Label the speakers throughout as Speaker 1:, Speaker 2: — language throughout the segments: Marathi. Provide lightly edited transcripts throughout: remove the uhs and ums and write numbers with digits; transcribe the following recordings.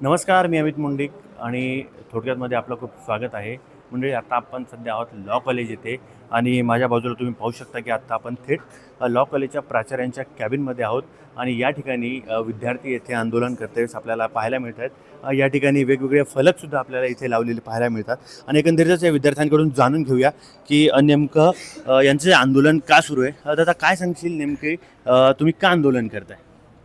Speaker 1: नमस्कार, मी अमित मुंडिक आणि थोडक्यातमध्ये आपलं खूप स्वागत आहे. म्हणजे आता आपण सध्या आहोत लॉ कॉलेज येथे आणि माझ्या बाजूला तुम्ही पाहू शकता की आत्ता आपण थेट लॉ कॉलेजच्या प्राचार्यांच्या कॅबिनमध्ये आहोत आणि या ठिकाणी विद्यार्थी येथे आंदोलन करतेवेळेस आपल्याला पाहायला मिळत आहेत. या ठिकाणी वेगवेगळे फलकसुद्धा आपल्याला इथे लावलेले पाहायला मिळतात आणि एकंदरीतच या विद्यार्थ्यांकडून जाणून घेऊया की नेमकं यांचं जे आंदोलन का सुरू आहे. दादा काय सांगशील नेमके तुम्ही का आंदोलन करताय?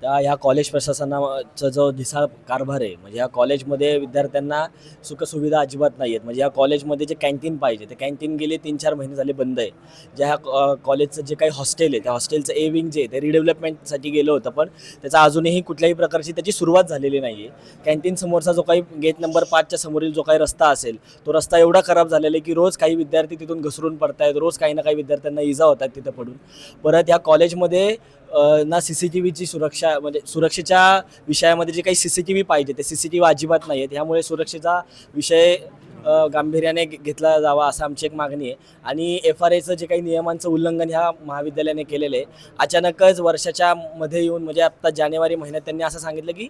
Speaker 2: ह्या कॉलेज प्रशासनाचा जो ढिसाळ कारभार आहे, म्हणजे या कॉलेजमध्ये विद्यार्थ्यांना सुखसुविधा अजिबात नाही आहेत. म्हणजे या कॉलेजमध्ये जे कॅन्टीन पाहिजे ते कॅन्टीन गेले 3-4 महिने झाले बंद आहे. ज्या ह्या कॉलेजचं जे काही हॉस्टेल आहे त्या हॉस्टेलचं ए विंग जे आहे ते रिडेव्हलपमेंटसाठी गेलं होतं, पण त्याचा अजूनही कुठल्याही प्रकारची त्याची सुरुवात झालेली नाही आहे. कॅन्टीन समोरचा जो काही गेट नंबर 5च्या समोरील जो काही रस्ता असेल तो रस्ता एवढा खराब झालेला आहे की रोज काही विद्यार्थी तिथून घसरून पडत आहेत, रोज काही ना काही विद्यार्थ्यांना इजा होत आहेत तिथं पडून. परत या कॉलेजमध्ये ना CCTVची सुरक्षा, म्हणजे सुरक्षेच्या विषयामध्ये जे काही CCTV पाहिजे ते CCTV अजिबात नाही आहेत. ह्यामुळे सुरक्षेचा विषय गांभीर्याने घेतला जावा असं आमची एक मागणी आहे. आणि FRAचं जे काही नियमांचं उल्लंघन ह्या महाविद्यालयाने केलेलं आहे. अचानकच वर्षाच्या मध्ये येऊन, म्हणजे आत्ता जानेवारी महिन्यात त्यांनी असं सांगितलं की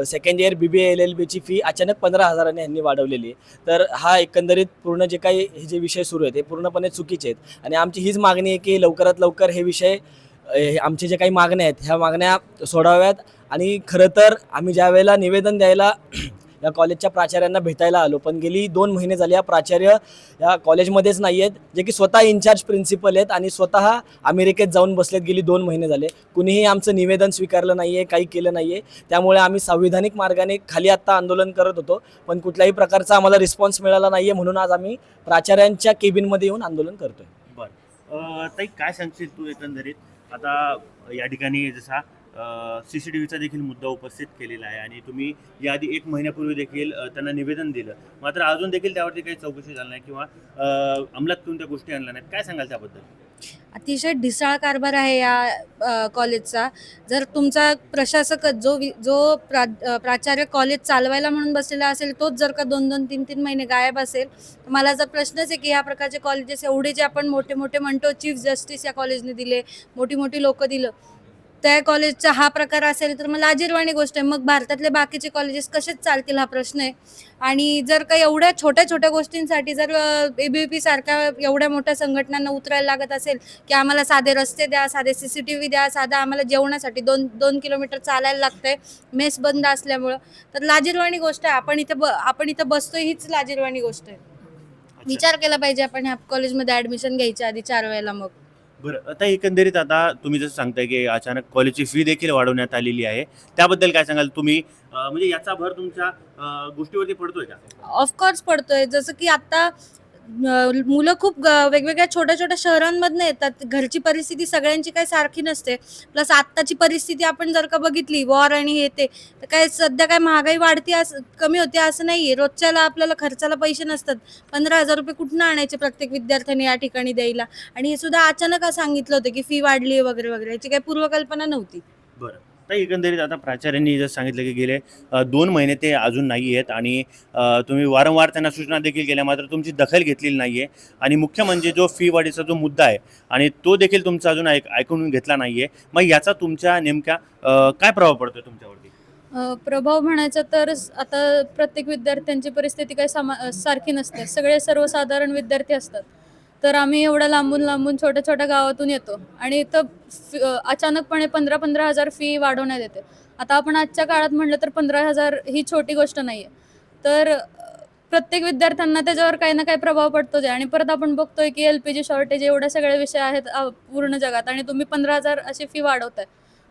Speaker 2: सेकंड इयर BBA LLBची फी अचानक 15,000ने यांनी वाढवलेली आहे. तर हा एकंदरीत पूर्ण जे काही हे जे विषय सुरू आहेत ते पूर्णपणे चुकीचे आहेत आणि आमची हीच मागणी आहे की लवकरात लवकर हे विषय, आमचे जे काही मागण्या आहेत ह्या मागण्या सोडाव्यात. आणि खरं तर आम्ही ज्या वेळेला निवेदन द्यायला या कॉलेजच्या प्राचार्यांना भेटायला आलो, पण गेली 2 महिने झाली या प्राचार्य या कॉलेजमध्येच नाही आहेत, जे की स्वतः इन्चार्ज प्रिन्सिपल आहेत आणि स्वतः अमेरिकेत जाऊन बसलेत. गेली 2 महिने झाले कुणीही आमचं निवेदन स्वीकारलं नाही आहे, काही केलं नाही आहे. त्यामुळे आम्ही संविधानिक मार्गाने खाली आत्ता आंदोलन करत होतो, पण कुठल्याही प्रकारचा आम्हाला रिस्पॉन्स मिळाला नाही आहे. म्हणून आज आम्ही प्राचार्यांच्या केबिनमध्ये येऊन आंदोलन करतो आहे.
Speaker 1: बरं, ताई काय सांगशील तू एकंदरीत? आता या ठिकाणी जसा CCTVचा देखील मुद्दा उपस्थित केलेला आहे आणि तुम्ही याआधी 1 महिन्यापूर्वी देखील त्यांना निवेदन दिलं, मात्र अजून देखील त्यावरती काही चौकशी झाली नाही किंवा अंमलात कोणत्या गोष्टी आणल्या नाहीत. काय सांगाल त्याबद्दल?
Speaker 3: अतिशय ढिसाळ कारभार आहे या कॉलेजचा. जर तुमचा प्रशासक प्राचार्य कॉलेज चालवायला म्हणून बसलेला असेल, तोच जर का 2-2, 3-3 महिने गायब असेल, तर मला जर प्रश्नच आहे की या प्रकारचे कॉलेजेस एवढे जे आपण मोठे मोठे म्हणतो, चीफ जस्टिस या कॉलेजने दिले, मोठी मोठी लोकं दिलं, त्या कॉलेजचा हा प्रकार असेल तर मग लाजिरवाणी गोष्ट आहे. मग भारतातले बाकीचे कॉलेजेस कसेच चालतील हा प्रश्न आहे. आणि जर का एवढ्या छोट्या छोट्या गोष्टींसाठी जर ABVP सारख्या एवढ्या मोठ्या संघटनांना उतरायला लागत असेल की आम्हाला साधे रस्ते द्या, साधे CCTV द्या, साधा आम्हाला जेवणासाठी 2 किलोमीटर चालायला लागतंय मेस बंद असल्यामुळं, तर लाजिरवाणी गोष्ट आहे. आपण इथं बसतोय हीच लाजिरवाणी गोष्ट आहे. विचार केला पाहिजे आपण ह्या कॉलेजमध्ये ॲडमिशन घ्यायच्या आधी 4 वेळेला. मग
Speaker 1: बरं, आता एकंदरीत आता तुम्ही जसं सांगताय की अचानक कॉलेजची फी देखील वाढवण्यात आलेली आहे, त्याबद्दल काय सांगाल तुम्ही? म्हणजे याचा भर तुमच्या गोष्टीवरती पडतोय का?
Speaker 3: ऑफकोर्स पडतोय. जसं की आता मुलं खूप वेगवेगळ्या छोट्या छोट्या शहरांमधनं येतात. घरची परिस्थिती सगळ्यांची काही सारखी नसते. प्लस आत्ताची परिस्थिती आपण जर का बघितली, वॉर आणि हे ते, तर काय सध्या काय महागाई वाढती कमी होते असं नाहीये. रोजच्याला आपल्याला खर्चाला पैसे नसतात. 15,000 रुपये कुठनं आणायचे प्रत्येक विद्यार्थ्याने या ठिकाणी द्यायला? आणि हे सुद्धा अचानक सांगितलं होतं की फी वाढली आहे वगैरे वगैरे, याची काही पूर्वकल्पना नव्हती.
Speaker 1: बरं. तर एकंदरीत आता प्राचार्यांनी जर सांगितलं की गेले 2 महिने ते अजून नाही आहेत आणि तुम्ही वारंवार त्यांना सूचना देखील केल्या, मात्र तुमची दखल घेतलेली नाही आहे आणि मुख्य म्हणजे जो फी वाढीचा जो मुद्दा आहे आणि तो देखील तुमचा अजून ऐकून घेतला नाही आहे. मग याचा तुमच्या नेमक्या काय प्रभाव पडतो तुमच्यावरती?
Speaker 3: प्रभाव म्हणायचा तर आता प्रत्येक विद्यार्थ्यांची परिस्थिती काही सारखी नसते. सगळे सर्वसाधारण विद्यार्थी असतात. तर आम्ही एवढ्या लांबून लांबून छोट्या छोट्या गावातून येतो आणि इथं अचानकपणे 15,000 फी वाढवण्यात येते. आता आपण आजच्या काळात म्हटलं तर 15,000 ही छोटी गोष्ट नाही आहे. तर प्रत्येक विद्यार्थ्यांना त्याच्यावर काही ना काही प्रभाव पडतोच आहे. आणि परत आपण बघतोय की LPG शॉर्टेज एवढे सगळे विषय आहेत पूर्ण जगात, आणि तुम्ही 15,000 अशी फी वाढवताय.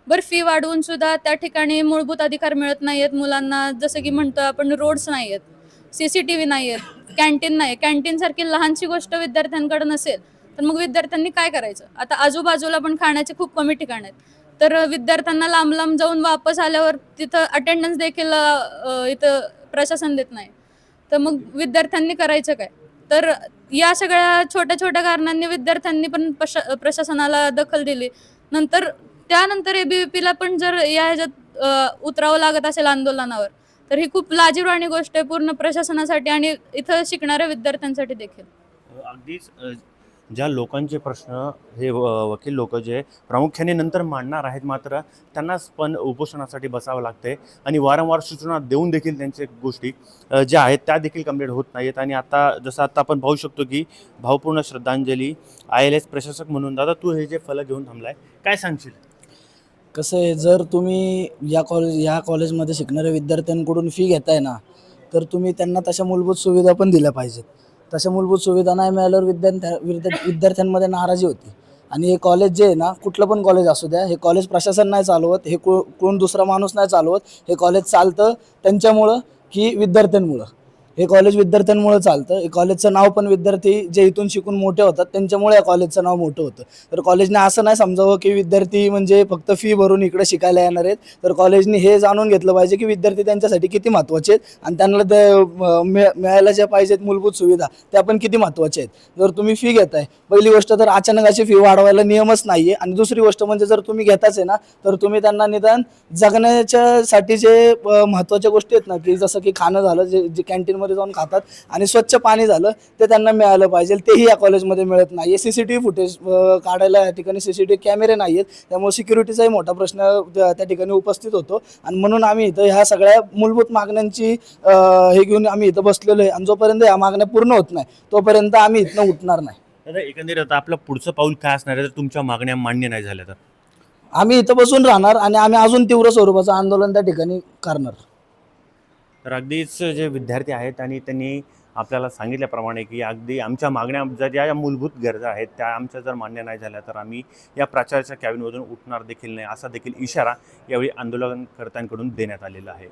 Speaker 3: बरं, फी वाढवून सुद्धा त्या ठिकाणी मूलभूत अधिकार मिळत नाही आहेत मुलांना. जसं की म्हणतो आपण, रोड्स नाही आहेत, CCTV नाही आहेत, कॅन्टीन नाही. कॅन्टीनसारखी लहानशी गोष्ट विद्यार्थ्यांकडे नसेल तर मग विद्यार्थ्यांनी काय करायचं? आता आजूबाजूला पण खाण्याचे खूप कमी ठिकाण आहेत. तर विद्यार्थ्यांना लांब लांब जाऊन वापस आल्यावर तिथं अटेंडन्स देखील इथं प्रशासन देत नाही. तर मग विद्यार्थ्यांनी करायचं काय? तर या सगळ्या छोट्या छोट्या कारणांनी विद्यार्थ्यांनी पण प्रशासनाला दखल दिली. त्यानंतर ABVPला पण जर या ह्याच्यात उतरावं लागत असेल आंदोलनावर, तर ही खूप लाजिरवाणी गोष्ट आहे पूर्ण प्रशासनासाठी आणि इथं शिकणाऱ्या विद्यार्थ्यांसाठी देखील.
Speaker 1: अगदीच ज्या लोकांचे प्रश्न हे वकील लोक जे प्रामुख्याने नंतर मांडणार आहेत, मात्र त्यांनाच पण उपोषणासाठी बसावं लागते आणि वारंवार सूचना देऊन देखील त्यांच्या गोष्टी ज्या आहेत त्या देखील कंप्लीट होत नाहीत. आणि आता जसं आता आपण पाहू शकतो की भावपूर्ण श्रद्धांजली ILS प्रशासक म्हणून. दादा, तू हे जे फलक घेऊन थांबलाय, काय सांगशील?
Speaker 4: कसं आहे, जर तुम्ही या कॉलेजमध्ये शिकणाऱ्या विद्यार्थ्यांकडून फी घेताय ना, तर तुम्ही त्यांना तशा मूलभूत सुविधा पण दिल्या पाहिजेत. तशा मूलभूत सुविधा नाही मिळाल्यावर विद्यार्थ्यांमध्ये नाराजी होती. आणि हे कॉलेज जे आहे ना, कुठलं पण कॉलेज असू द्या, हे कॉलेज प्रशासन नाही चालवत, हे कोण दुसरा माणूस नाही चालवत. हे कॉलेज चालतं त्यांच्यामुळं की विद्यार्थ्यांमुळं. हे कॉलेज विद्यार्थ्यांमुळं चालतं. हे कॉलेजचं नाव पण विद्यार्थी जे इथून शिकून मोठे होतात त्यांच्यामुळे या कॉलेजचं नाव मोठं होतं. तर कॉलेजने असं नाही समजावं की विद्यार्थी म्हणजे फक्त फी भरून इकडे शिकायला येणार आहेत. तर कॉलेजने हे जाणून घेतलं पाहिजे की विद्यार्थी त्यांच्यासाठी किती महत्त्वाचे आहेत आणि त्यांना मिळायला ज्या पाहिजेत मूलभूत सुविधा त्या पण किती महत्त्वाच्या आहेत. जर तुम्ही फी घेताय, पहिली गोष्ट तर अचानक अशी फी वाढवायला नियमच नाही आहे. आणि दुसरी गोष्ट म्हणजे जर तुम्ही घेताच आहे ना, तर तुम्ही त्यांना निदान जगण्याच्यासाठी जे महत्त्वाच्या गोष्टी आहेत ना, की जसं की खाणं झालं, जे कॅन्टीनमध्ये जाऊन खातात, आणि स्वच्छ पाणी झालं, ते त्यांना मिळालं पाहिजे. तेही या कॉलेजमध्ये मिळत नाही आहे. CCTV फुटेज काढायला या ठिकाणी CCTV कॅमेरे नाही आहेत. त्यामुळे सिक्युरिटीचाही मोठा प्रश्न त्या ठिकाणी उपस्थित होतो. आणि म्हणून आम्ही इथं ह्या सगळ्या मूलभूत मागण्यांची हे घेऊन आम्ही इथं बसलेलो आहे. आणि जोपर्यंत ह्या मागण्या पूर्ण होत नाही तोपर्यंत आम्ही इथनं उठणार नाही.
Speaker 1: दादा, एकंदरीत आता आपलं पुढचं पाऊल काय असणार आहे जर तुमच्या मागण्या मान्य नाही झाल्या तर?
Speaker 4: आम्ही इथं बसून राहणार आणि आम्ही अजून तीव्र स्वरूपाचं आंदोलन त्या ठिकाणी करणार.
Speaker 1: तर अगदीच जे विद्यार्थी आहेत आणि त्यांनी आपल्याला सांगितल्याप्रमाणे की अगदी आमच्या मागण्या ज्या मूलभूत गरजा आहेत त्या आमच्या जर मान्य नाही झाल्या तर आम्ही या प्राचार्याच्या कॅबिनमधून उठणार देखील नाही, असा देखील इशारा यावेळी आंदोलनकर्त्यांकडून देण्यात आलेला आहे.